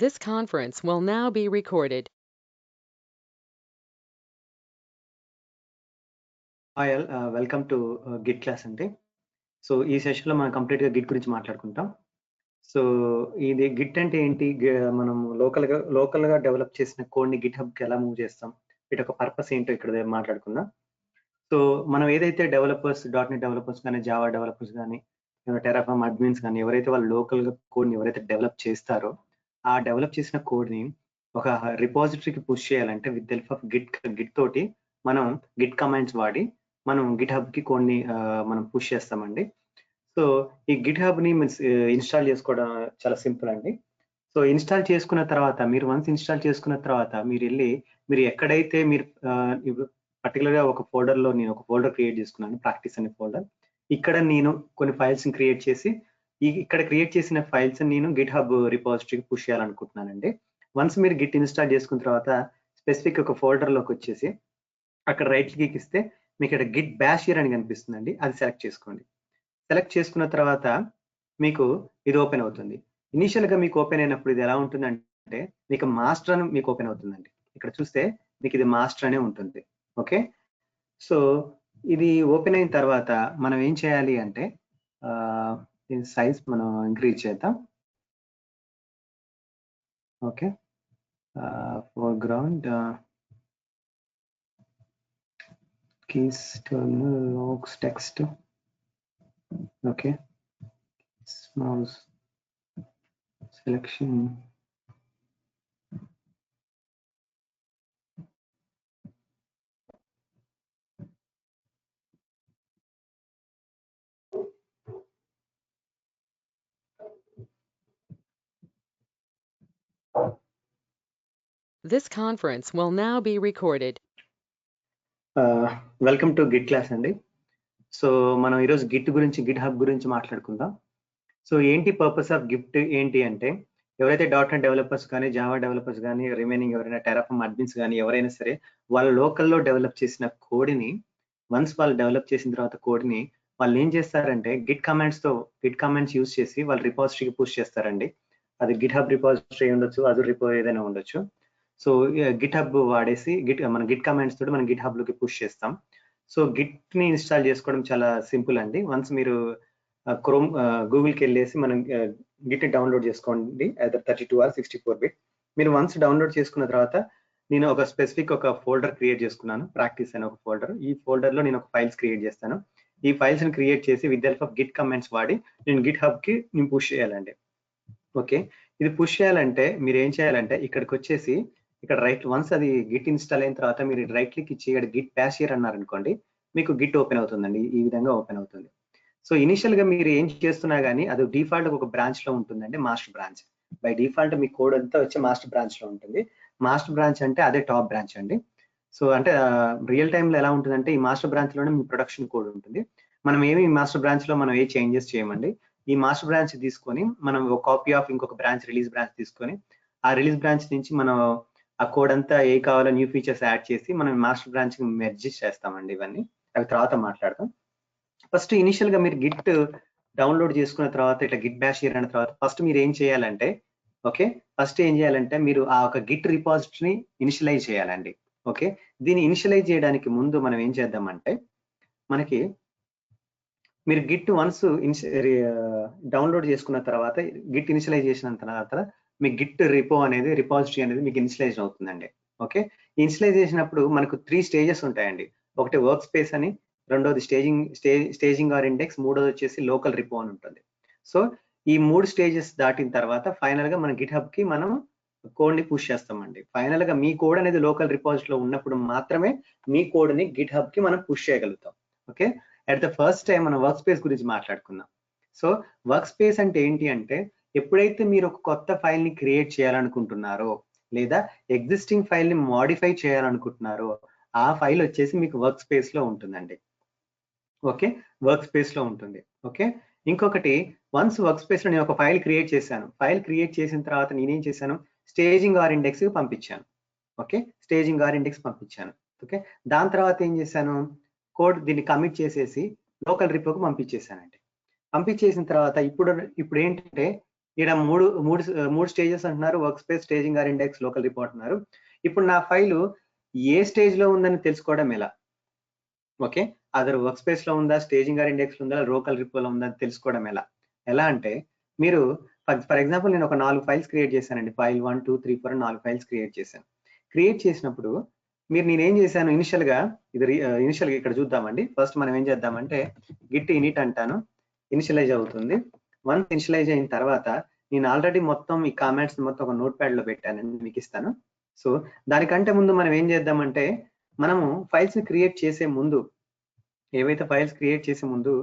This conference will now be recorded. Hi all welcome to Git class అండి. So ఈ సెషన్లో మనం కంప్లీట్గా గిట్ గురించి మాట్లాడుకుంటాం. సో ఇది గిట్ అంటే ఏంటి, మనం లోకల్గా డెవలప్ చేసిన కోడ్ని గిట్ హబ్కి ఎలా మూవ్ చేస్తాం, వీటి యొక్క పర్పస్ ఏంటో ఇక్కడ మాట్లాడుకుందాం. సో మనం ఏదైతే డెవలపర్స్, .NET డెవలపర్స్ కానీ, జావా డెవలపర్స్ కానీ, టెరాఫార్మ్ అడ్మిన్స్ కానీ, ఎవరైతే వాళ్ళు లోకల్గా కోడ్ని ఎవరైతే డెవలప్ చేస్తారో ఆ డెవలప్ చేసిన కోడ్ని ఒక రిపాజిటరీకి పుష్ చేయాలంటే విత్ హెల్ప్ ఆఫ్ గిట్ తోటి మనం గిట్ కమాండ్స్ వాడి మనం గిట్ హబ్కి కోడ్ని మనం పుష్ చేస్తామండి. సో ఈ గిట్ హబ్ని ఇన్స్టాల్ చేసుకోవడం చాలా సింపుల్ అండి. సో ఇన్స్టాల్ చేసుకున్న తర్వాత వన్స్ ఇన్స్టాల్ చేసుకున్న తర్వాత మీరు ఎక్కడైతే పర్టికులర్గా ఒక ఫోల్డర్లో నేను ఒక ఫోల్డర్ క్రియేట్ చేసుకున్నాను, ప్రాక్టీస్ అనే ఫోల్డర్. ఇక్కడ నేను కొన్ని ఫైల్స్ని క్రియేట్ చేసి ఇక్కడ క్రియేట్ చేసిన ఫైల్స్ నేను గిట్ హబ్ రిపాజిటరీకి పుష్ చేయాలనుకుంటున్నానండి. వన్స్ మీరు గిట్ ఇన్స్టాల్ చేసుకున్న తర్వాత స్పెసిఫిక్ ఒక ఫోల్డర్లోకి వచ్చేసి అక్కడ రైట్ క్లిక్ ఇస్తే మీకు ఇక్కడ గిట్ బ్యాషియర్ అని కనిపిస్తుందండి, అది సెలెక్ట్ చేసుకోండి. సెలెక్ట్ చేసుకున్న తర్వాత మీకు ఇది ఓపెన్ అవుతుంది. ఇనీషియల్గా మీకు ఓపెన్ అయినప్పుడు ఇది ఎలా ఉంటుందంటే మీకు మాస్టర్ అని మీకు ఓపెన్ అవుతుందండి. ఇక్కడ చూస్తే మీకు ఇది మాస్టర్ అనే ఉంటుంది. ఓకే, సో ఇది ఓపెన్ అయిన తర్వాత మనం ఏం చేయాలి అంటే దీని సైజ్ మనం ఇంక్రీజ్ చేద్దాం. Okay, foreground keys terminal logs text. Okay, mouse selection. This conference will now be recorded. Welcome to Git class అండి. సో మనం ఈరోజు గిట్ గురించి, గిట్ హబ్ గురించి మాట్లాడుకుందాం. సో ఏంటి పర్పస్ ఆఫ్ గిట్ ఏంటి అంటే, ఎవరైతే .NET డెవలపర్స్ కానీ, జావా డెవలపర్స్ కానీ, రిమైనింగ్ ఎవరైనా టెరాఫార్మ్ అడ్మిన్స్ కానీ ఎవరైనా సరే వాళ్ళ లోకల్లో డెవలప్ చేసిన కోడ్ని వన్స్ వాళ్ళు డెవలప్ చేసిన తర్వాత కోడ్ని వాళ్ళు ఏం చేస్తారంటే గిట్ కమాండ్స్ యూజ్ చేసి వాళ్ళ రిపాజిటరీకి పుష్ చేస్తారండి. అది గిట్ హబ్ రిపాజిటరీ ఉండొచ్చు, అజూర్ రిపో ఏదైనా ఉండొచ్చు. సో గిట్ హబ్ వాడేసి మన గిట్ కమాండ్స్ తోటి మనం గిట్ హబ్ లోకి పుష్ చేస్తాం. సో గిట్ ని ఇన్స్టాల్ చేసుకోవడం చాలా సింపుల్ అండి. వన్స్ మీరు క్రోమ్ గూగుల్కి వెళ్ళేసి మనం గిట్ ని డౌన్లోడ్ చేసుకోండి, either 32 or 64 బిట్. మీరు వన్స్ డౌన్లోడ్ చేసుకున్న తర్వాత నేను ఒక స్పెసిఫిక్ ఒక ఫోల్డర్ క్రియేట్ చేసుకున్నాను, ప్రాక్టీస్ అనే ఒక ఫోల్డర్. ఈ ఫోల్డర్ లో నేను ఒక ఫైల్స్ క్రియేట్ చేస్తాను. ఈ ఫైల్స్ ని క్రియేట్ చేసి with help of Git commands వాడి నేను గిట్ హబ్ కి నేను పుష్ చేయాలండి. ఓకే, ఇది పుష్ చేయాలంటే మీరు ఏం చేయాలంటే ఇక్కడికి వచ్చేసి ఇక్కడ వన్స్ అది గిట్ ఇన్స్టాల్ అయిన తర్వాత మీరు రైట్ క్లిక్ ఇచ్చి ఇక్కడ గిట్ బ్యాషియర్ అన్నారనుకోండి, మీకు గిట్ ఓపెన్ అవుతుందండి. ఈ విధంగా ఓపెన్ అవుతుంది. సో ఇనిషియల్ గా మీరు ఏం చేస్తున్నా కానీ అది డిఫాల్ట్ ఒక బ్రాంచ్ లో ఉంటుందండి, master branch. By default me code అంతా వచ్చి మాస్టర్ బ్రాంచ్ లో ఉంటుంది. మాస్టర్ బ్రాంచ్ అంటే అదే టాప్ బ్రాంచ్ అండి. సో అంటే రియల్ టైమ్ లో ఎలా ఉంటుందంటే ఈ మాస్టర్ బ్రాంచ్ లోనే మీ ప్రొడక్షన్ కోడ్ ఉంటుంది. మనం మాస్టర్ బ్రాంచ్ లో మనం ఏ చేంజెస్ చేయమండి. ఈ మాస్టర్ బ్రాంచ్ తీసుకొని మనం ఒక కాపీ ఆఫ్ ఇంకొక బ్రాంచ్, రిలీజ్ బ్రాంచ్ తీసుకొని ఆ రిలీజ్ బ్రాంచ్ నుంచి మనం ఆ కోడ్ అంతా ఏ కావాలో న్యూ ఫీచర్స్ యాడ్ చేసి మనం మాస్టర్ బ్రాంచ్ మెర్జ్ చేస్తామండి. ఇవన్నీ అవి తర్వాత మాట్లాడతాం. ఫస్ట్ ఇనిషియల్ గా మీరు గిట్ డౌన్లోడ్ చేసుకున్న తర్వాత ఇట్లా గిట్ బ్యాషియర్ అయిన తర్వాత ఫస్ట్ మీరు ఏం చేయాలంటే మీరు ఆ ఒక గిట్ రిపాజిటరీని ఇనిషియలైజ్ చేయాలండి. ఓకే, దీన్ని ఇనిషియలైజ్ చేయడానికి ముందు మనం ఏం చేద్దామంటే మనకి మీరు గిట్ వన్స్ డౌన్లోడ్ చేసుకున్న తర్వాత గిట్ ఇనిషియలైజ్ చేసిన తర్వాత మీ గిట్ రిపాజిటరీ అనేది మీకు ఇనిషియలైజ్ అవుతుందండి. ఓకే, ఇనిషియలైజ్ చేసినప్పుడు మనకు 3 స్టేజెస్ ఉంటాయండి. ఒకటి వర్క్ స్పేస్ అని, రెండోది స్టేజింగ్ ఆర్ ఇండెక్స్, మూడోది వచ్చేసి లోకల్ రిపో అని ఉంటుంది. సో ఈ 3 స్టేజెస్ దాటిన తర్వాత ఫైనల్ గా మన గిట్ హబ్ కి మనం కోడ్ ని పుష్ చేస్తామండి. ఫైనల్ గా మీ కోడ్ అనేది లోకల్ రిపాజిటరీలో ఉన్నప్పుడు మాత్రమే మీ కోడ్ ని గిట్ హబ్ కి మనం పుష్ చేయగలుగుతాం. Okay, at the first time మనం వర్క్ స్పేస్ గురించి మాట్లాడుకుందాం. సో వర్క్ స్పేస్ అంటే ఏంటి అంటే, ఎప్పుడైతే మీరు ఒక కొత్త ఫైల్ ని క్రియేట్ చేయాలనుకుంటున్నారో లేదా ఎగ్జిస్టింగ్ ఫైల్ ని మోడిఫై చేయాలనుకుంటున్నారో ఆ ఫైల్ వచ్చేసి మీకు వర్క్ స్పేస్ లో ఉంటుందండి. ఓకే, వర్క్ స్పేస్ లో ఉంటుంది. ఓకే, ఇంకొకటి వన్స్ వర్క్ స్పేస్ లో నేను ఒక ఫైల్ క్రియేట్ చేశాను. ఫైల్ క్రియేట్ చేసిన తర్వాత నేనేం చేశాను, స్టేజింగ్ ఆర్ ఇండెక్స్ పంపించాను. ఓకే, స్టేజింగ్ ఆర్ ఇండెక్స్ పంపించాను. ఓకే, దాని తర్వాత ఏం చేశాను, కోడ్ దీన్ని కమిట్ చేసేసి లోకల్ రిపోకి పంపించేసానండి. పంపించేసిన తర్వాత ఇప్పుడు ఏంటంటే ఇక్కడ మూడు స్టేజెస్ అంటున్నారు, work space, staging are index, local report అన్నారు. ఇప్పుడు నా ఫైలు ఏ స్టేజ్ లో ఉందని తెలుసుకోవడం ఎలా? ఓకే, అదర్ వర్క్ స్పేస్ లో ఉందా, స్టేజింగ్ ఆర్ ఇండెక్స్ లో ఉందా, లోకల్ రిపో లో ఉందా తెలుసుకోవడం ఎలా అంటే మీరు ఫర్ ఎగ్జాంపుల్ నేను ఒక 4 ఫైల్స్ క్రియేట్ చేశానండి. ఫైల్ 1 2 3 4 4 ఫైల్స్ క్రియేట్ చేశాను. క్రియేట్ చేసినప్పుడు నేనేం చేశాను, ఇనిషియల్ గా ఇక్కడ చూద్దామండి. ఫస్ట్ మనం ఏం చేద్దామంటే గిట్ ఇనిట్ అంటాను, ఇనిషియలైజ్ అవుతుంది. వన్స్ ఇనిషియలైజ్ అయిన తర్వాత నేను ఆల్రెడీ మొత్తం ఈ కామెంట్స్ మొత్తం ఒక నోట్ ప్యాడ్ లో పెట్టానండి, మీకు ఇస్తాను. సో దానికంటే ముందు మనం ఏం చేద్దామంటే మనము ఫైల్స్ ని క్రియేట్ చేసే ముందు, ఏవైతే ఫైల్స్ క్రియేట్ చేసే ముందు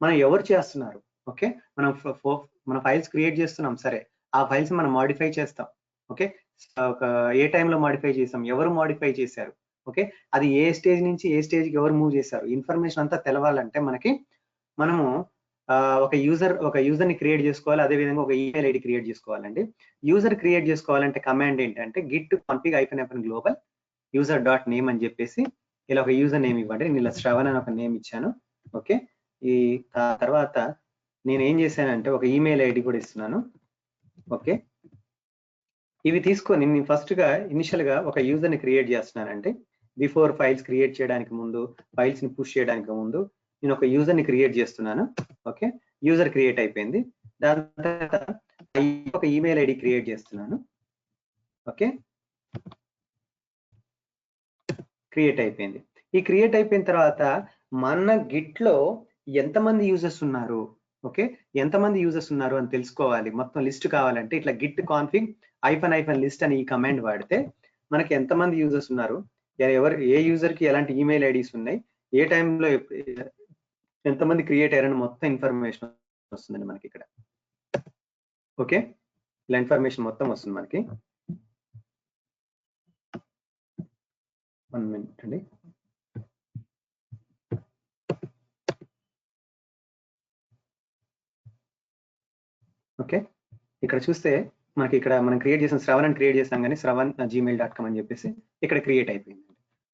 మనం ఎవరు చేస్తున్నారు, ఓకే, మనం ఫైల్స్ క్రియేట్ చేస్తున్నాం, సరే ఆ ఫైల్స్ మనం మాడిఫై చేస్తాం. ఓకే, ఒక ఏ టైంలో మాడిఫై చేసాం, ఎవరు మాడిఫై చేశారు, ఓకే, అది ఏ స్టేజ్ నుంచి ఏ స్టేజ్కి ఎవరు మూవ్ చేశారు, ఇన్ఫర్మేషన్ అంతా తెలవాలంటే మనము ఒక యూజర్ ని క్రియేట్ చేసుకోవాలి. అదే విధంగా ఒక ఈమెయిల్ ఐడి క్రియేట్ చేసుకోవాలండి. యూజర్ క్రియేట్ చేసుకోవాలంటే కమాండ్ ఏంటంటే Git config --- global user dot name అని చెప్పేసి ఇలా ఒక యూజర్ నేమ్ ఇవ్వండి. నేను ఇలా శ్రవణ్ అని ఒక నేమ్ ఇచ్చాను. ఓకే, ఈ తర్వాత నేను ఏం చేశానంటే ఒక ఈమెయిల్ ఐడి కూడా ఇస్తున్నాను. ఓకే, ఇవి తీసుకొని నేను ఫస్ట్ గా ఇనిషియల్ గా ఒక యూజర్ ని క్రియేట్ చేస్తున్నానంటే బిఫోర్ ఫైల్స్ క్రియేట్ చేయడానికి ముందు, ఫైల్స్ ని పుష్ చేయడానికి ముందు నేను ఒక యూజర్ ని క్రియేట్ చేస్తున్నాను. ఓకే, యూజర్ క్రియేట్ అయిపోయింది. దాని తర్వాత ఒక ఈమెయిల్ ఐడి క్రియేట్ చేస్తున్నాను. ఓకే, క్రియేట్ అయిపోయింది. ఈ క్రియేట్ అయిపోయిన తర్వాత మన గిట్ లో ఎంతమంది యూజర్స్ ఉన్నారు, ఓకే, ఎంతమంది యూజర్స్ ఉన్నారు అని తెలుసుకోవాలి. మొత్తం లిస్ట్ కావాలంటే ఇట్లా గిట్ కాన్ఫిగ్ --- లిస్ట్ అని ఈ కమాండ్ వాడితే మనకి ఎంతమంది యూజర్స్ ఉన్నారు, ఏ యూజర్ కి ఎలాంటి ఈమెయిల్ ఐడీస్ ఉన్నాయి, ఏ టైంలో ఎంతమంది క్రియేట్ అయ్యారని మొత్తం ఇన్ఫర్మేషన్ వస్తుందండి మనకి ఇక్కడ. ఓకే, ఇలా ఇన్ఫర్మేషన్ మొత్తం వస్తుంది మనకి. 1 మినిట్ అండి. ఓకే, ఇక్కడ చూస్తే మనకి ఇక్కడ మనం క్రియేట్ చేసిన శ్రవణ్ క్రియేట్ చేసాం కానీ శ్రవణ్@gmail.com అని చెప్పేసి ఇక్కడ క్రియేట్ అయిపోయింది.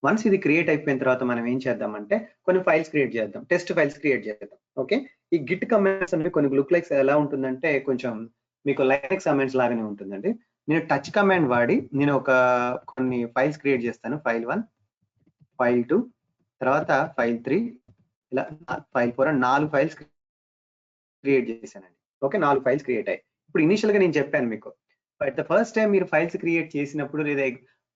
వన్స్ ఇది క్రియేట్ అయిపోయిన తర్వాత మనం ఏం చేద్దామంటే కొన్ని ఫైల్స్ క్రియేట్ చేద్దాం, టెస్ట్ ఫైల్స్ క్రియేట్ చేద్దాం. ఓకే, ఈ గిట్ కమాండ్స్ అనేవి కొన్ని లుక్ లైక్స్ ఎలా ఉంటుందంటే కొంచెం మీకు లైనక్స్ కమాండ్స్ లాగానే ఉంటుందండి. నేను టచ్ కమాండ్ వాడి నేను కొన్ని ఫైల్స్ క్రియేట్ చేస్తాను. ఫైల్ 1, ఫైల్ 2, తర్వాత ఫైల్ 3, ఇలా ఫైల్ 4 అని 4 ఫైల్స్ క్రియేట్ చేశానండి. ఓకే, 4 ఫైల్స్ క్రియేట్ అయ్యాయి. ఇప్పుడు ఇనిషియల్ గా నేను చెప్పాను మీకు, బట్ ద ఫస్ట్ టైం మీరు ఫైల్స్ క్రియేట్ చేసినప్పుడు లేదా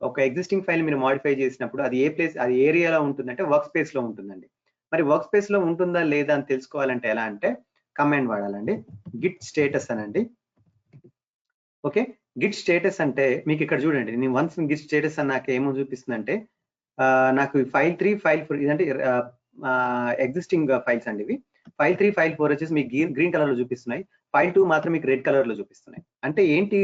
ఒక ఎగ్జిస్టింగ్ ఫైల్ మీరు మాడిఫై చేసినప్పుడు అది అది ఏరియాలో ఉంటుందంటే వర్క్ స్పేస్ లో ఉంటుందండి. మరి వర్క్ స్పేస్ లో ఉంటుందా లేదా అని తెలుసుకోవాలంటే ఎలా అంటే కమాండ్ వాడాలండి, గిట్ స్టేటస్ అనండి. ఓకే, గిట్ స్టేటస్ అంటే మీకు ఇక్కడ చూడండి, నేను వన్స్ గిట్ స్టేటస్ అని నాకు ఏమో చూపిస్తుందంటే నాకు ఫైల్ 3, ఫైల్ 4 ఇదంటే ఎగ్జిస్టింగ్ ఫైల్స్ అండి ఇవి. ఫైల్ 3, ఫైల్ 4 వచ్చేసి మీకు గ్రీన్ కలర్ లో చూపిస్తున్నాయి. ఫైల్ 2 మాత్రం మీకు రెడ్ కలర్ లో చూపిస్తున్నాయి. అంటే ఏంటి,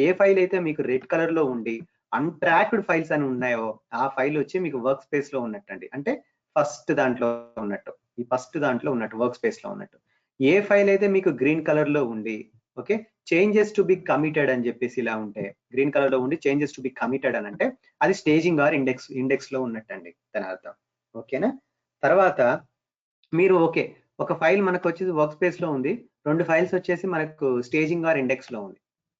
ఏ ఫైల్ అయితే మీకు రెడ్ కలర్ లో ఉండి అన్ట్రాక్డ్ ఫైల్స్ అని ఉన్నాయో ఆ ఫైల్ వచ్చి మీకు వర్క్ స్పేస్ లో ఉన్నట్టండి. అంటే ఫస్ట్ దాంట్లో ఉన్నట్టు, ఈ ఫస్ట్ దాంట్లో ఉన్నట్టు వర్క్ స్పేస్ లో ఉన్నట్టు. ఏ ఫైల్ అయితే మీకు గ్రీన్ కలర్ లో ఉండి okay changes to be committed అని చెప్పేసి ఇలా ఉంటే, గ్రీన్ కలర్ లో ఉండి చేంజెస్ టు బి కమిటెడ్ అని అంటే అది స్టేజింగ్ ఆర్ ఇండెక్స్ లో ఉన్నట్టండి దాని అర్థం. ఓకేనా, తర్వాత మీరు ఓకే ఒక ఫైల్ మనకు వచ్చేసి వర్క్ స్పేస్ లో ఉంది, 2 ఫైల్స్ వచ్చేసి మనకు స్టేజింగ్ ఆర్ ఇండెక్స్ లో ఉంది.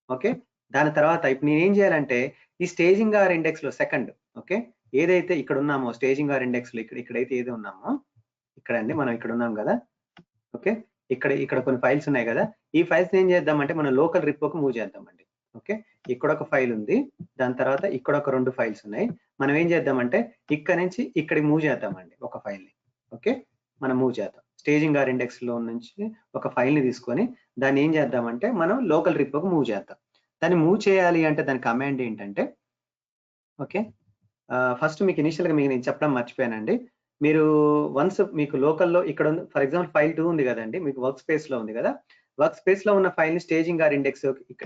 ఓకే, దాని తర్వాత ఇప్పుడు నేను ఏం చేయాలంటే ఈ స్టేజింగ్ ఆర్ ఇండెక్స్ లో సెకండ్, ఓకే, ఏదైతే ఇక్కడ ఉన్నామో స్టేజింగ్ ఆర్ ఇండెక్స్ లో ఇక్కడైతే ఏదో ఉన్నామో ఇక్కడ అండి, మనం ఇక్కడ ఉన్నాం కదా. ఓకే, ఇక్కడ కొన్ని ఫైల్స్ ఉన్నాయి కదా, ఈ ఫైల్స్ ఏం చేద్దామంటే మనం లోకల్ రిపోకి మూవ్ చేద్దామండి. ఓకే, ఇక్కడ ఒక ఫైల్ ఉంది, దాని తర్వాత ఇక్కడ ఒక 2 ఫైల్స్ ఉన్నాయి. మనం ఏం చేద్దామంటే ఇక్కడ నుంచి ఇక్కడికి మూవ్ చేద్దామండి ఒక ఫైల్ ని. ఓకే, మనం మూవ్ చేద్దాం, స్టేజింగ్ ఆర్ ఇండెక్స్ లో నుంచి ఒక ఫైల్ ని తీసుకొని దాన్ని ఏం చేద్దామంటే మనం లోకల్ రిపోకి మూవ్ చేద్దాం. దాన్ని మూవ్ చేయాలి అంటే దాని కమాండ్ ఏంటంటే ఓకే, ఫస్ట్ మీకు ఇనిషియల్ గా మీకు నేను చెప్పడం మర్చిపోయానండి. మీరు వన్స్ మీకు లోకల్లో ఇక్కడ ఫర్ ఎగ్జాంపుల్ ఫైల్ 2 ఉంది కదండి, మీకు వర్క్ స్పేస్ లో ఉంది కదా. వర్క్ స్పేస్ లో ఉన్న ఫైల్ ని స్టేజింగ్ ఆర్ ఇండెక్స్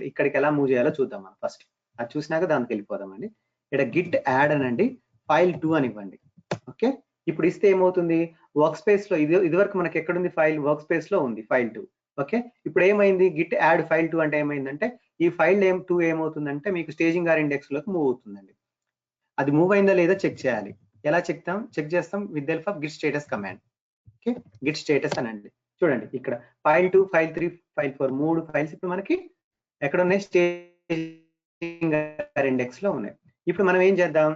ఇక్కడికి ఎలా మూవ్ చేయాలో చూద్దాం మనం ఫస్ట్. అది చూసినాక దానికి వెళ్ళిపోదామండి. ఇక్కడ గిట్ యాడ్ అనండి, ఫైల్ 2 అని ఇవ్వండి. ఓకే, ఇప్పుడు ఇస్తే ఏమవుతుంది, వర్క్ స్పేస్ లో ఇది వరకు మనకి ఎక్కడుంది ఫైల్, వర్క్ స్పేస్ లో ఉంది ఫైల్ 2. ఓకే, ఇప్పుడు ఏమైంది, గిట్ యాడ్ ఫైల్ 2 అంటే ఏమైందంటే ఈ ఫైల్ 2 ఏమవుతుందంటే మీకు స్టేజింగ్ ఆర్ ఇండెక్స్ లోకి మూవ్ అవుతుందండి. అది మూవ్ అయిందా లేదా చెక్ చేయాలి. ఎలా చెక్ చేస్తాం, with the help of Git status command. Okay, Git status అనండి. చూడండి ఇక్కడ ఫైల్ 2, ఫైల్ 3, ఫైల్ 4 3 ఫైల్స్ ఇప్పుడు మనకి ఎక్కడ ఉన్నాయి, స్టేజింగ్ ఇండెక్స్ లో ఉన్నాయి. ఇప్పుడు మనం ఏం చేద్దాం,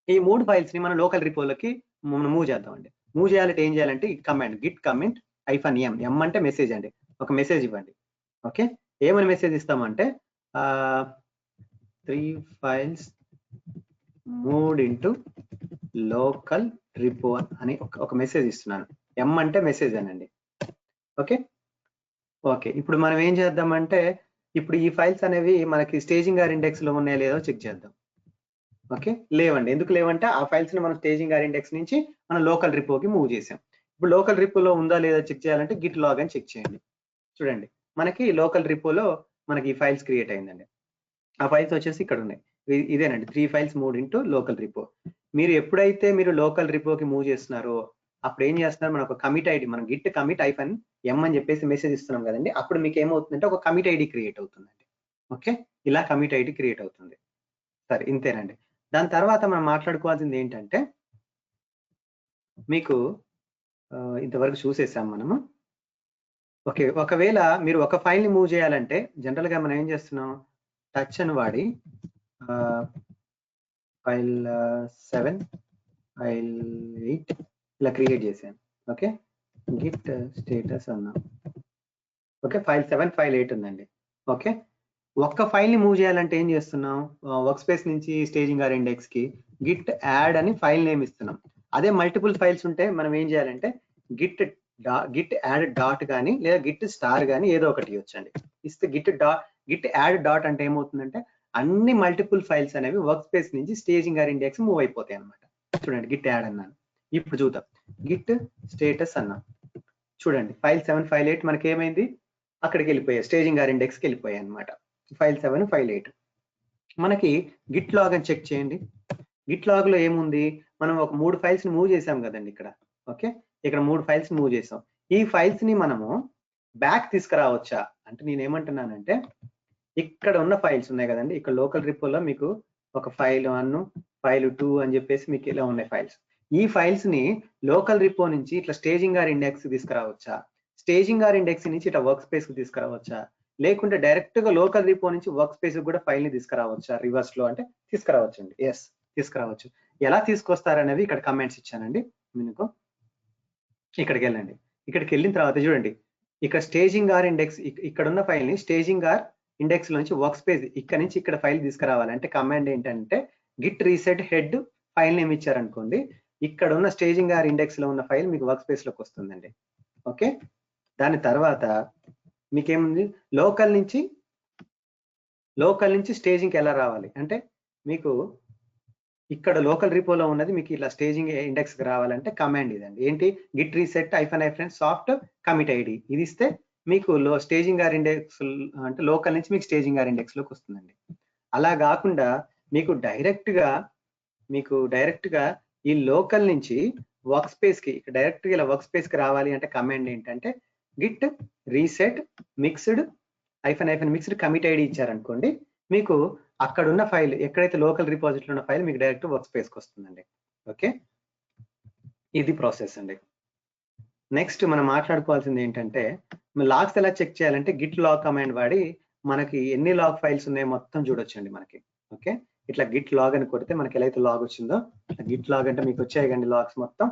ఈ 3 ఫైల్స్ ని మనం లోకల్ రిపోలోకి మూవ్ చేద్దాం అండి. మూవ్ చేయాలంటే ఏం చేయాలంటే ఈ command Git commit -m, m అంటే మెసేజ్ అండి, ఒక మెసేజ్ ఇవ్వండి. ఓకే, ఏమని మెసేజ్ ఇస్తామంటే 3 ఫైల్స్ మూవ్డ్ ఇంటూ లోకల్ రిపో అని ఒక మెసేజ్ ఇస్తున్నాను. m అంటే మెసేజ్ అనండి. ఓకే ఓకే, ఇప్పుడు మనం ఏం చేద్దామంటే ఇప్పుడు ఈ ఫైల్స్ అనేవి మనకి స్టేజింగ్ ఇండెక్స్ లో ఉన్నాయో లేదో చెక్ చేద్దాం. ఓకే, లేవండి. ఎందుకు లేవంటే ఆ ఫైల్స్ ని మనం స్టేజింగ్ ఇండెక్స్ నుంచి మనం లోకల్ రిపోకి మూవ్ చేసాం. ఇప్పుడు లోకల్ రిపోలో ఉందా లేదా చెక్ చేయాలంటే గిట్ లాగ్ అని చెక్ చేయండి. చూడండి మనకి లోకల్ రిపోలో మనకి ఈ ఫైల్స్ క్రియేట్ అయిందండి. ఆ ఫైల్స్ వచ్చేసి ఇక్కడ ఉన్నాయి. ఇదేనండి 3 ఫైల్స్ మూవ్ ఇంటూ లోకల్ రిపో. మీరు ఎప్పుడైతే మీరు లోకల్ రిపోకి మూవ్ చేస్తున్నారో అప్పుడు ఏం చేస్తున్నారు, మన ఒక కమిట్ ఐడి, మనం గిట్ కమిట్ -m అని చెప్పేసి మెసేజ్ ఇస్తున్నాం కదండి. అప్పుడు మీకు ఏమవుతుందంటే ఒక కమిట్ ఐడి క్రియేట్ అవుతుందండి. ఓకే, ఇలా కమిట్ ఐడి క్రియేట్ అవుతుంది. సరే, ఇంతేనండి. దాని తర్వాత మనం మాట్లాడుకోవాల్సింది ఏంటంటే మీకు ఇంతవరకు చూసేసాం మనము. ఓకే, ఒకవేళ మీరు ఒక ఫైల్ ని మూవ్ చేయాలంటే జనరల్ గా మనం ఏం చేస్తున్నాం, టచ్ అని వాడి ఫైల్ 7, ఫైల్ 8 ఇలా క్రియేట్ చేశాను. ఓకే, గిట్ స్టేటస్ అన్నా. ఓకే, ఫైల్ 7, ఫైల్ 8 ఉందండి. ఓకే, ఒక్క ఫైల్ ని మూవ్ చేయాలంటే ఏం చేస్తున్నాం, వర్క్ స్పేస్ నుంచి స్టేజింగ్ ఇండెక్స్ కి గిట్ యాడ్ అని ఫైల్ నేమ్ ఇస్తున్నాం. అదే మల్టిపుల్ ఫైల్స్ ఉంటే మనం ఏం చేయాలంటే గిట్ యాడ్ డాట్ కానీ లేదా గిట్ స్టార్ కానీ ఏదో ఒకటి ఇవ్వచ్చండి. ఇస్తే గిట్ యాడ్ డాట్ అంటే ఏమవుతుందంటే అన్ని మల్టిపుల్ ఫైల్స్ అనేవి వర్క్ స్పేస్ నుంచి స్టేజింగ్ ఇండెక్స్ మూవ్ అయిపోతాయి అనమాట. చూడండి గిట్ యాడ్ అన్నాను. ఇప్పుడు చూద్దాం, గిట్ స్టేటస్ అన్నాం. చూడండి ఫైల్ 7, ఫైల్ 8 మనకి ఏమైంది, అక్కడికి వెళ్ళిపోయాయి, స్టేజింగ్ ఇండెక్స్కి వెళ్ళిపోయాయి అనమాట. ఫైల్ 7, ఫైల్ 8 మనకి గిట్ లాగ్ అని చెక్ చేయండి. గిట్ లాగ్ లో ఏముంది, మనం ఒక 3 ఫైల్స్ ని మూవ్ చేసాం కదండి ఇక్కడ. ఓకే, ఇక్కడ 3 ఫైల్స్ మూవ్ చేసాం. ఈ ఫైల్స్ ని మనము బ్యాక్ తీసుకురావచ్చా అంటే నేను ఏమంటున్నానంటే ఇక్కడ ఉన్న ఫైల్స్ ఉన్నాయి కదండి, ఇక్కడ లోకల్ రిపోలో మీకు ఒక ఫైల్ 1, ఫైల్ 2 అని చెప్పేసి మీకు ఇలా ఉన్నాయి ఫైల్స్. ఈ ఫైల్స్ ని లోకల్ రిపో నుంచి ఇట్లా స్టేజింగ్ ఇండెక్స్ తీసుకురావచ్చా, స్టేజింగ్ ఇండెక్స్ నుంచి ఇట్లా వర్క్ స్పేస్ కి తీసుకురావచ్చా, లేకుంటే డైరెక్ట్ గా లోకల్ రిపో నుంచి వర్క్ స్పేస్ కూడా ఫైల్ ని తీసుకురావచ్చా రివర్స్ లో అంటే తీసుకురావచ్చండి. ఎస్, తీసుకురావచ్చు. ఎలా తీసుకొస్తారనేది ఇక్కడ కమెంట్స్ ఇచ్చానండి మీకు. ఇక్కడికి వెళ్ళండి. ఇక్కడికి వెళ్ళిన తర్వాత చూడండి ఇక్కడ స్టేజింగ్ ఇండెక్స్, ఇక్కడ ఉన్న ఫైల్ ని స్టేజింగ్ ఇండెక్స్ నుంచి వర్క్ స్పేస్ ఇక్కడ నుంచి ఇక్కడ ఫైల్ తీసుకురావాలి అంటే కమాండ్ ఏంటంటే Git reset head file name ఇచ్చారనుకోండి, ఇక్కడ ఉన్న స్టేజింగ్ ఇండెక్స్ లో ఉన్న ఫైల్ మీకు వర్క్ స్పేస్ లోకి వస్తుందండి. ఓకే, దాని తర్వాత మీకేముంది, లోకల్ నుంచి స్టేజింగ్కి ఎలా రావాలి అంటే మీకు ఇక్కడ లోకల్ రిపోలో ఉన్నది మీకు ఇలా స్టేజింగ్ ఇండెక్స్ కి రావాలంటే కమాండ్ ఇదండి. ఏంటి, Git reset -soft commit ID. ఇది ఇస్తే మీకు స్టేజింగ్ ఇండెక్స్ అంటే లోకల్ నుంచి మీకు స్టేజింగ్ ఇండెక్స్ లోకి వస్తుందండి. అలా కాకుండా మీకు డైరెక్ట్ గా ఈ లోకల్ నుంచి వర్క్ స్పేస్ కి డైరెక్ట్ గా ఇలా వర్క్ స్పేస్ కి రావాలి అంటే కమాండ్ ఏంటంటే Git reset mixed mixed commit ID ఇచ్చారనుకోండి, మీకు అక్కడ ఉన్న ఫైల్ ఎక్కడైతే లోకల్ రిపోజిటరీ ఉన్న ఫైల్ మీకు డైరెక్ట్ వర్క్ స్పేస్ కి వస్తుందండి. ఓకే, ఇది ప్రాసెస్ అండి. నెక్స్ట్ మనం మాట్లాడుకోవాల్సింది ఏంటంటే లాగ్స్ ఎలా చెక్ చేయాలంటే గిట్ లాగ్ కమాండ్ వాడి మనకి ఎన్ని లాగ్ ఫైల్స్ ఉన్నాయో మొత్తం చూడొచ్చండి మనకి. ఓకే, ఇట్లా గిట్ లాగ్ అని కొడితే మనకి ఎలా అయితే లాగ్ వచ్చిందో గిట్ లాగ్ అంటే మీకు వచ్చాయి కండి లాగ్స్ మొత్తం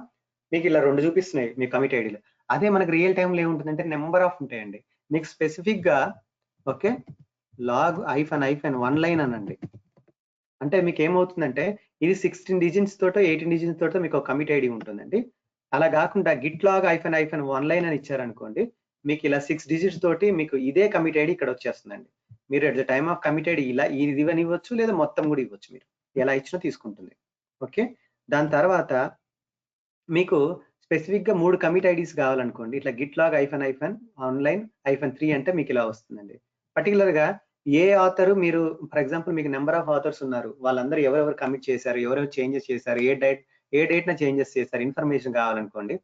మీకు ఇలా 2 చూపిస్తున్నాయి మీ కమిట్ ఐడిలో. అదే మనకి రియల్ టైంలో ఏముంటుందంటే నెంబర్ ఆఫ్ ఉంటాయండి మీకు స్పెసిఫిక్ గా. ఓకే, లాగ్ -1 లైన్ అనండి అంటే మీకు ఏమవుతుందంటే ఇది 16 డిజిట్స్ తోటో 18 డిజిట్స్ తోటో మీకు ఒక కమిట్ ఐడి ఉంటుందండి. అలా కాకుండా గిట్ లాగ్ -1 లైన్ అని ఇచ్చారనుకోండి, మీకు ఇలా 6 డిజిట్స్ తోటి మీకు ఇదే కమిట్ ఐడి ఇక్కడ వచ్చేస్తుందండి. మీరు at the time of commit ID ఇలా ఇది ఇవ్వచ్చు లేదా మొత్తం కూడా ఇవ్వచ్చు, మీరు ఎలా ఇచ్చినా తీసుకుంటుంది. ఓకే, దాని తర్వాత మీకు స్పెసిఫిక్ గా 3 కమిట్ ఐడీస్ కావాలనుకోండి, ఇట్లా గిట్ లాగ్ -1 -3 అంటే మీకు ఇలా వస్తుందండి. పర్టికులర్ గా ఏ ఆథర్ మీరు ఫర్ ఎగ్జాంపుల్ మీకు నెంబర్ ఆఫ్ ఆథర్స్ ఉన్నారు, వాళ్ళందరూ ఎవరెవరు కమిట్ చేశారు, ఎవరెవరు చేంజెస్ చేశారు, ఏ డేట్ న చేంజెస్ చేశారు ఇన్ఫర్మేషన్ కావాలనుకోండి,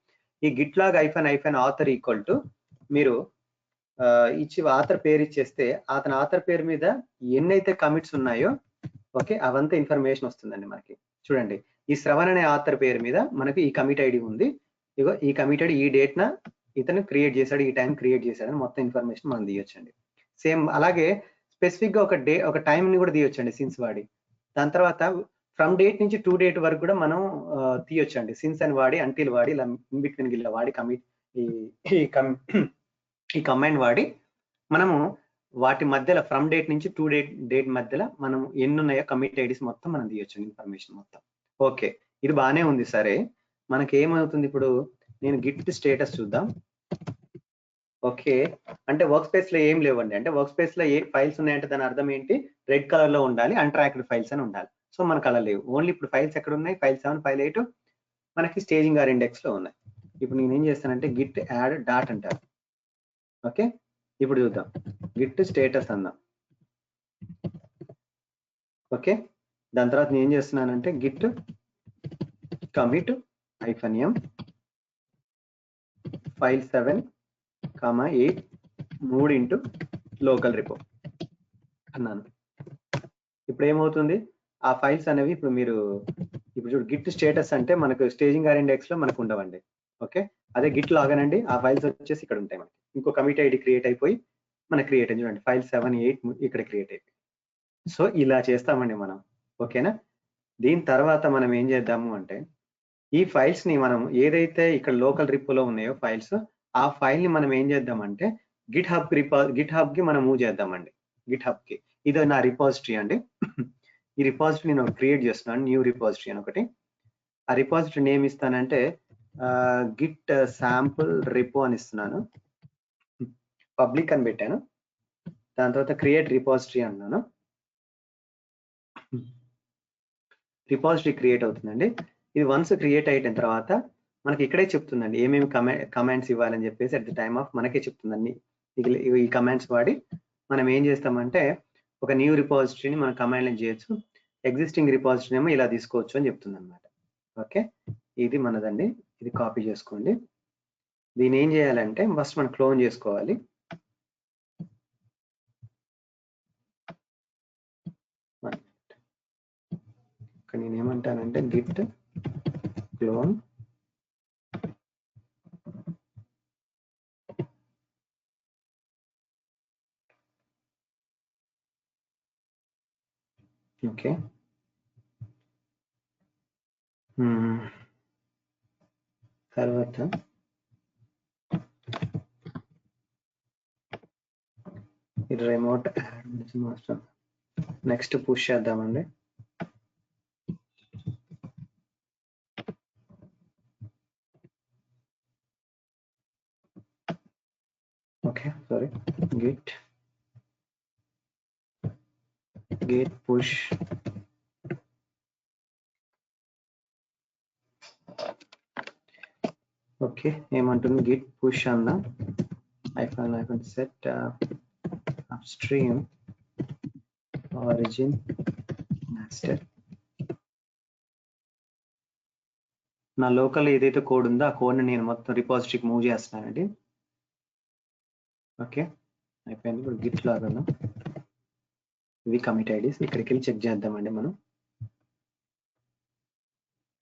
ఈ git log -author equal to మీరు ఇచ్చి ఆథర్ పేరు ఇచ్చేస్తే అతని ఆథర్ పేరు మీద ఎన్నైతే కమిట్స్ ఉన్నాయో ఓకే అవంతా ఇన్ఫర్మేషన్ వస్తుందండి మనకి. చూడండి ఈ శ్రవణ్ అనే ఆథర్ పేరు మీద మనకి ఈ కమిట్ ఐడి ఉంది. ఇగో ఈ కమిట్ ఐడి ఈ డేట్ న ఇతను క్రియేట్ చేశాడు, ఈ టైం క్రియేట్ చేశాడు అని మొత్తం ఇన్ఫర్మేషన్ మనం తీయొచ్చండి. సేమ్ అలాగే స్పెసిఫిక్ గా ఒక టైం ని కూడా తీయొచ్చండి సిన్స్ వాడి. దాని తర్వాత ఫ్రమ్ డేట్ నుంచి టు డేట్ వరకు కూడా మనం తీయొచ్చండి. సిన్స్ అని వాడి, అంటిల్ వాడి, ఇలా ఇన్ బిట్వీన్ గిల్ల వాడి ఈ కమాండ్ వాడి మనము వాటి మధ్యలో ఫ్రమ్ డేట్ నుంచి టు డేట్ మధ్యలో మనం ఎన్ని ఉన్నాయో కమిట్ ఐడీస్ మొత్తం మనం తీయొచ్చు ఇన్ఫర్మేషన్ మొత్తం. ఓకే, ఇది బాగానే ఉంది. సరే, మనకి ఏమవుతుంది ఇప్పుడు? నేను గిట్ స్టేటస్ చూద్దాం. ఓకే, అంటే వర్క్ స్పేస్ లో ఏం లేవండి. అంటే వర్క్ స్పేస్ లో ఏ ఫైల్స్ ఉన్నాయంటే దాని అర్థం ఏంటి? రెడ్ కలర్ లో ఉండాలి, అన్ట్రాక్డ్ ఫైల్స్ అని ఉండాలి. సో మనకు అలా లేవు. ఓన్లీ ఇప్పుడు ఫైల్స్ ఎక్కడ ఉన్నాయి? ఫైల్ 7, ఫైల్ 8 మనకి స్టేజింగ్ ఆర్ ఇండెక్స్ లో ఉన్నాయి. ఇప్పుడు నేను ఏం చేస్తానంటే గిట్ యాడ్ డాట్ అంటారు. ఓకే, ఇప్పుడు చూద్దాం. గిట్ స్టేటస్ అందాం. ఓకే, దాని తర్వాత నేను ఏం చేస్తున్నానంటే git commit -m file 7,8 3 local repo అన్నాను. ఇప్పుడు ఏమవుతుంది? ఆ ఫైల్స్ అనేవి ఇప్పుడు మీరు ఇప్పుడు చూడు, గిట్ స్టేటస్ అంటే మనకు స్టేజింగ్ ఆర్ ఇండెక్స్ లో మనకు ఉండవండి. ఓకే, అదే గిట్ లాగానండి, ఆ ఫైల్స్ వచ్చేసి ఇక్కడ ఉంటాయి మనకి. ఇంకో కమిట్ ఐడి క్రియేట్ అయిపోయి మనకు క్రియేట్ అయింది చూడండి, ఫైల్ 7,8 ఇక్కడ క్రియేట్ అయిపోయి. సో ఇలా చేస్తామండి మనం. ఓకేనా? దీని తర్వాత మనం ఏం చేద్దాము అంటే ఈ ఫైల్స్ ని మనం ఏదైతే ఇక్కడ లోకల్ రిపోలో ఉన్నాయో ఫైల్స్, ఆ ఫైల్ ని మనం ఏం చేద్దామంటే గిట్ హబ్ కి మనం మూవ్ చేద్దామండి. గిట్ హబ్ కి ఇది నా రిపాజిటరీ అండి. ఈ రిపాజిటరీ నేను క్రియేట్ చేస్తున్నాను, న్యూ రిపాజిటరీ అని ఒకటి. ఆ రిపాజిటరీ నేమ్ ఇస్తానంటే గిట్ శాంపుల్ రిపో అని ఇస్తున్నాను. పబ్లిక్ అని పెట్టాను. దాని తర్వాత క్రియేట్ రిపాజిటరీ అన్నాను. రిపాజిటరీ క్రియేట్ అవుతుందండి. ఇది వన్స్ క్రియేట్ అయిన తర్వాత మనకి ఇక్కడే చెప్తుందండి ఏమేమి కమాండ్స్ ఇవ్వాలని చెప్పేసి అట్ ది టైమ్ ఆఫ్ మనకే చెప్తుందండి. ఈ కమాండ్స్ వాడి మనం ఏం చేస్తామంటే ఒక న్యూ రిపాజిటరీని మనం కమాండ్ చేయొచ్చు, ఎగ్జిస్టింగ్ రిపాజిటరీ ఏమో ఇలా తీసుకోవచ్చు అని చెప్తుంది అనమాట. ఓకే, ఇది మనదండి. ఇది కాపీ చేసుకోండి. దీన్ని ఏం చేయాలంటే ఫస్ట్ మనం క్లోన్ చేసుకోవాలి. ఇక్కడ నేను ఏమంటానంటే గిట్ క్లోన్ ఓకే. తర్వాత ఇది రిమోట్ మాస్టర్ నెక్స్ట్ పుష్ చేద్దామండి. Okay, sorry, git push okay, ఏమంటుంది? git push అన్నా -, set upstream origin master. నా లోకల్ ఏదైతే కోడ్ ఉందో ఆ కోడ్ని నేను మొత్తం రిపాజిటరీకి మూవ్ చేస్తున్నానండి. ఓకే, అయిపోయింది. ఇప్పుడు గిట్ లాగా ఇవి కమిట్ ఐడీస్. ఇక్కడికి వెళ్ళి చెక్ చేద్దామండి. మనం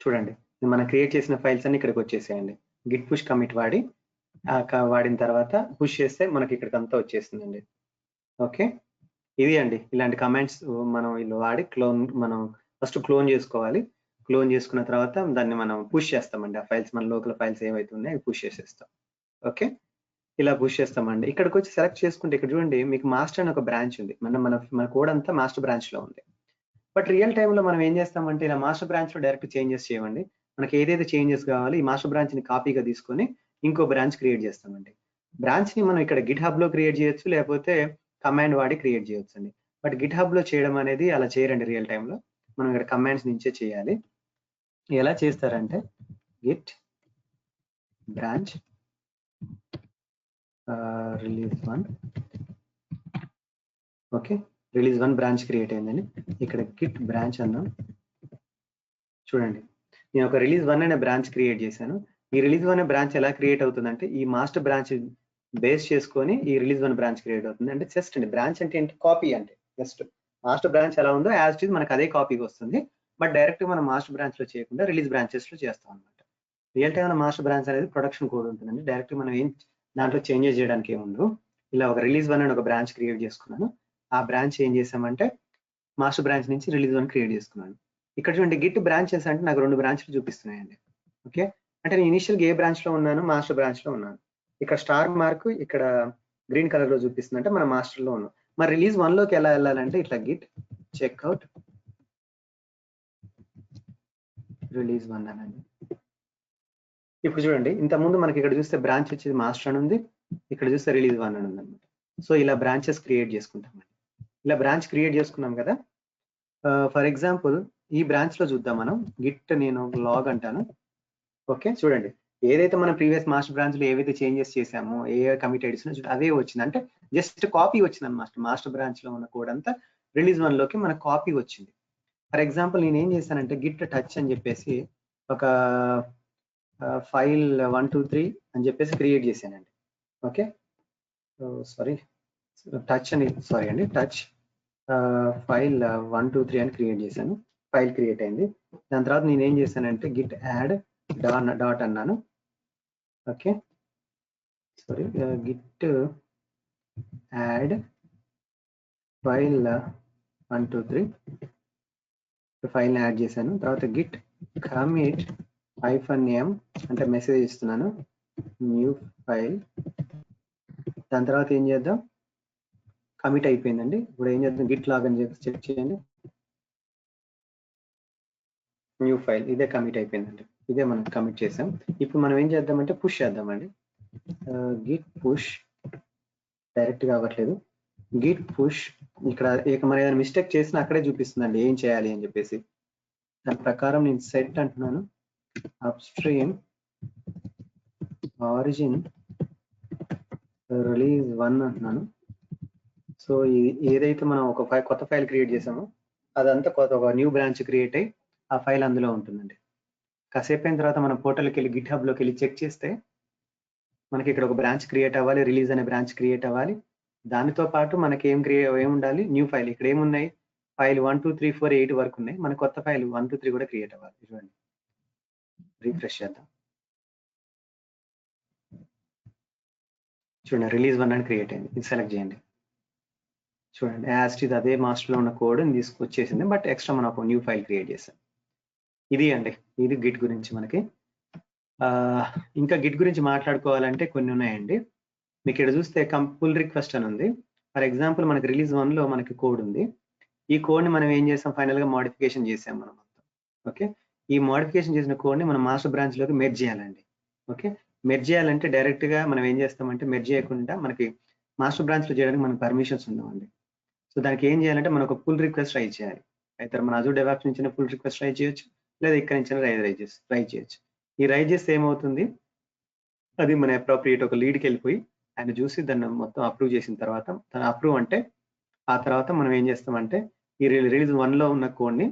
చూడండి, మనం క్రియేట్ చేసిన ఫైల్స్ అన్ని ఇక్కడికి వచ్చేసాయండి. గిట్ పుష్ కమిట్ వాడిన తర్వాత పుష్ చేస్తే మనకి ఇక్కడికి అంతా వచ్చేసిందండి. ఓకే, ఇది అండి. ఇలాంటి కమాండ్స్ మనం వీళ్ళు వాడి మనం ఫస్ట్ క్లోన్ చేసుకోవాలి. క్లోన్ చేసుకున్న తర్వాత దాన్ని మనం పుష్ చేస్తామండి. ఆ ఫైల్స్ మన లోకల్ ఫైల్స్ ఏవైతే ఉన్నాయో అవి పుష్ చేసేస్తాం. ఓకే, ఇలా పుష్ చేస్తామండి. ఇక్కడికి వచ్చి సెలెక్ట్ చేసుకుంటే ఇక్కడ చూడండి మీకు మాస్టర్ అని ఒక బ్రాంచ్ ఉంది. మన కోడ్ అంతా మాస్టర్ బ్రాంచ్ లో ఉంది. బట్ రియల్ టైంలో మనం ఏం చేస్తామంటే ఇలా మాస్టర్ బ్రాంచ్ లో డైరెక్ట్ చేంజెస్ చేయమండి. మనకి ఏదైతే చేంజెస్ కావాలి ఈ మాస్టర్ బ్రాంచ్ ని కాపీగా తీసుకొని ఇంకో బ్రాంచ్ క్రియేట్ చేస్తామండి. బ్రాంచ్ ని మనం ఇక్కడ గిట్ హబ్ లో క్రియేట్ చేయొచ్చు, లేకపోతే కమాండ్ వాడి క్రియేట్ చేయొచ్చు అండి. బట్ గిట్ హబ్ లో చేయడం అనేది అలా చేయరండి. రియల్ టైంలో మనం ఇక్కడ కమాండ్స్ నుంచే చేయాలి. ఎలా చేస్తారంటే Git branch release1. Okay, release1 branch create అయిందండి. ఇక్కడ గిట్ బ్రాంచ్ అన్నాం. చూడండి, నేను ఒక release1 అనే బ్రాంచ్ క్రియేట్ చేశాను. ఈ release1 అనే బ్రాంచ్ ఎలా క్రియేట్ అవుతుందంటే ఈ మాస్టర్ బ్రాంచ్ బేస్ చేసుకొని ఈ release1 బ్రాంచ్ క్రియేట్ అవుతుంది. అంటే జస్ట్ అండి, బ్రాంచ్ అంటే ఏంటి? కాపీ. అంటే జస్ట్ మాస్టర్ బ్రాంచ్ ఎలా ఉందో యాజ్ ఇట్ ఈజ్ మనకు అదే కాపీకి వస్తుంది. బట్ డైరెక్ట్ మనం మాస్టర్ బ్రాంచ్ లో చేయకుండా రిలీజ్ బ్రాంచెస్ లో చేస్తాం అనమాట. రియల్ టైమ్ మాస్టర్ బ్రాంచ్ అనేది ప్రొడక్షన్ కోడ్ ఉంటుందండి. డైరెక్ట్ మనం ఏం దాంట్లో చేంజెస్ చేయడానికి ఏముండదు. ఇలా ఒక రిలీజ్ 1 అని ఒక బ్రాంచ్ క్రియేట్ చేసుకున్నాను. ఆ బ్రాంచ్ ఏం చేసామంటే మాస్టర్ బ్రాంచ్ నుంచి రిలీజ్ 1 క్రియేట్ చేసుకున్నాను. ఇక్కడ చూడండి గిట్ బ్రాంచెస్ అంటే నాకు 2 బ్రాంచ్లు చూపిస్తున్నాయండి. ఓకే, అంటే నేను ఇనిషియల్గా ఏ బ్రాంచ్ లో ఉన్నాను, మాస్టర్ బ్రాంచ్ లో ఉన్నాను. ఇక్కడ స్టార్ మార్క్ ఇక్కడ గ్రీన్ కలర్ లో చూపిస్తుంది, అంటే మన మాస్టర్ లో ఉన్నాం. మరి రిలీజ్ 1 లోకి ఎలా వెళ్ళాలంటే ఇట్లా గిట్ చెక్అవుట్ రిలీజ్ 1 అనండి. ఇప్పుడు చూడండి, ఇంతకుముందు మనకి ఇక్కడ చూస్తే బ్రాంచ్ వచ్చేది మాస్టర్ అని ఉంది, ఇక్కడ చూస్తే రిలీజ్ 1 అని ఉంది అనమాట. సో ఇలా బ్రాంచెస్ క్రియేట్ చేసుకుంటాం. ఇలా బ్రాంచ్ క్రియేట్ చేసుకున్నాం కదా. ఫర్ ఎగ్జాంపుల్ ఈ బ్రాంచ్ లో చూద్దాం మనం. గిట్ నేను లాగ్ అంటాను. ఓకే, చూడండి ఏదైతే మనం ప్రీవియస్ మాస్టర్ బ్రాంచ్ లో ఏవైతే చేంజెస్ చేసామో, ఏ కమిటెడ్స్ అదే వచ్చింది. అంటే జస్ట్ కాపీ వచ్చింది అనమాట. మాస్టర్ బ్రాంచ్ లో ఉన్న కోడ్ అంతా రిలీజ్ 1 లోకి మన కాపీ వచ్చింది. ఫర్ ఎగ్జాంపుల్ నేను ఏం చేశానంటే గిట్ టచ్ అని చెప్పేసి ఒక ఫైల్ 1 2 3 అని చెప్పేసి క్రియేట్ చేశానండి. ఓకే, సారీ టచ్ అని టచ్ ఫైల్ 1 2 3 అని క్రియేట్ చేశాను. ఫైల్ క్రియేట్ అయింది. దాని తర్వాత నేను ఏం చేశానంటే గిట్ యాడ్ డాట్ అన్నాను. Okay, sorry Git add file 1 2 3 file add చేశాను. తర్వాత గిట్ కమిట్ -m అంటే మెసేజ్ ఇస్తున్నాను, న్యూ ఫైల్. దాని తర్వాత ఏం చేద్దాం, కమిట్ అయిపోయిందండి. ఇప్పుడు ఏం చేద్దాం, గిట్ లాగ్ అని చెప్పి చెక్ చేయండి. న్యూ ఫైల్, ఇదే కమిట్ అయిపోయిందండి. ఇదే మనం కమిట్ చేసాం. ఇప్పుడు మనం ఏం చేద్దామంటే పుష్ చేద్దామండి. గిట్ పుష్ డైరెక్ట్ గా అవ్వట్లేదు. గిట్ పుష్ ఇక్కడ మనం ఏదైనా మిస్టేక్ చేసినా అక్కడే చూపిస్తుందండి ఏం చేయాలి అని చెప్పేసి. దాని ప్రకారం నేను సెట్ అంటున్నాను, అప్స్ట్రీమ్ ఆరిజిన్ రిలీజ్ 1 అంటున్నాను. సో ఏదైతే మనం ఒక కొత్త ఫైల్ క్రియేట్ చేసామో అదంతా ఒక న్యూ బ్రాంచ్ క్రియేట్ అయ్యి ఆ ఫైల్ అందులో ఉంటుందండి. కాసేపు అయిన తర్వాత మనం పోర్టల్కి వెళ్ళి గిట్ హబ్ లోకి వెళ్ళి చెక్ చేస్తే మనకి ఇక్కడ ఒక బ్రాంచ్ క్రియేట్ అవ్వాలి, రిలీజ్ అనే బ్రాంచ్ క్రియేట్ అవ్వాలి. దానితో పాటు మనకి ఏం ఉండాలి, న్యూ ఫైల్. ఇక్కడ ఏమున్నాయి, ఫైల్ 1 2 3 4 8 వరకు ఉన్నాయి. మన కొత్త ఫైల్ 1 2 3 కూడా క్రియేట్ అవ్వాలి. చూడండి, రిఫ్రెష్ చేద్దాం. చూడండి, రిలీజ్ 1 అని క్రియేట్ అయింది. ఇది సెలెక్ట్ చేయండి. చూడండి, యాజ్ ఇది అదే మాస్టర్ లో ఉన్న కోడ్ తీసుకొచ్చేసింది, బట్ ఎక్స్ట్రా మనం ఒక న్యూ ఫైల్ క్రియేట్ చేసాం. ఇది అండి, ఇది గిట్ గురించి మనకి. ఇంకా గిట్ గురించి మాట్లాడుకోవాలంటే కొన్ని ఉన్నాయండి. మీకు ఇక్కడ చూస్తే పుల్ రిక్వెస్ట్ అని ఉంది. ఫర్ ఎగ్జాంపుల్ మనకి రిలీజ్ 1 లో మనకి కోడ్ ఉంది. ఈ కోడ్ ని మనం ఏం చేసాం, ఫైనల్ గా మోడిఫికేషన్ చేసాం మనం మొత్తం. ఓకే, ఈ మోడిఫికేషన్ చేసిన కోడ్ ని మనం మాస్టర్ బ్రాంచ్ లోకి మెర్జ్ చేయాలండి. ఓకే, మెర్జ్ చేయాలంటే డైరెక్ట్ గా మనం ఏం చేస్తామంటే మెర్జ్ చేయకుండా మనకి మాస్టర్ బ్రాంచ్ లో చేయడానికి మనకి పర్మిషన్స్ ఉండవండి. సో దానికి ఏం చేయాలంటే మనం ఒక పుల్ రిక్వెస్ట్ రైజ్ చేయాలి. అయితే మన అజూర్ డెవాప్స్ నుంచి పుల్ రిక్వెస్ట్ రైజ్ చేయొచ్చు, లేదా ఇక్కడ నుంచి రైజ్ చేయొచ్చు. ఈ రైజ్ చేస్తే ఏమవుతుంది, అది మన అప్రోప్రియేట్ ఒక లీడ్కి వెళ్ళిపోయి ఆయన చూసి దాన్ని మొత్తం అప్రూవ్ చేసిన తర్వాత, తను అప్రూవ్ అంటే ఆ తర్వాత మనం ఏం చేస్తామంటే ఈ రిలీజ్ 1 లో ఉన్న కోడ్ని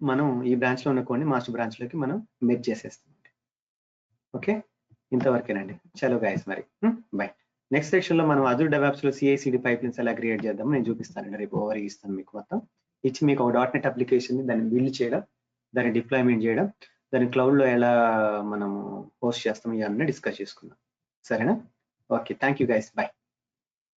మనం ఈ బ్రాంచ్ లో ఉన్న కోడ్ని మాస్టర్ బ్రాంచ్ లోకి మనం మెర్జ్ చేసేస్తాం. ఓకే, ఇంతవరకేనండి. చలో గైస్, మరి బై. నెక్స్ట్ సెక్షన్ లో మనం అజూర్ డెవాప్స్ లో CI/CD పైప్లైన్స్ ఎలా క్రియేట్ చేద్దాం నేను చూపిస్తానండి. రేపు ఓవర్ ఇస్తాను మీకు మొత్తం ఇచ్చి, మీకు ఒక .NET అప్లికేషన్ దాన్ని బిల్డ్ చేయడం, దాన్ని డిప్లాయ్మెంట్ చేయడం, దాన్ని క్లౌడ్ లో ఎలా మనము పోస్ట్ చేస్తాం ఇవన్నీ డిస్కస్ చేసుకుందాం. సరేనా? Okay, thank you guys, by.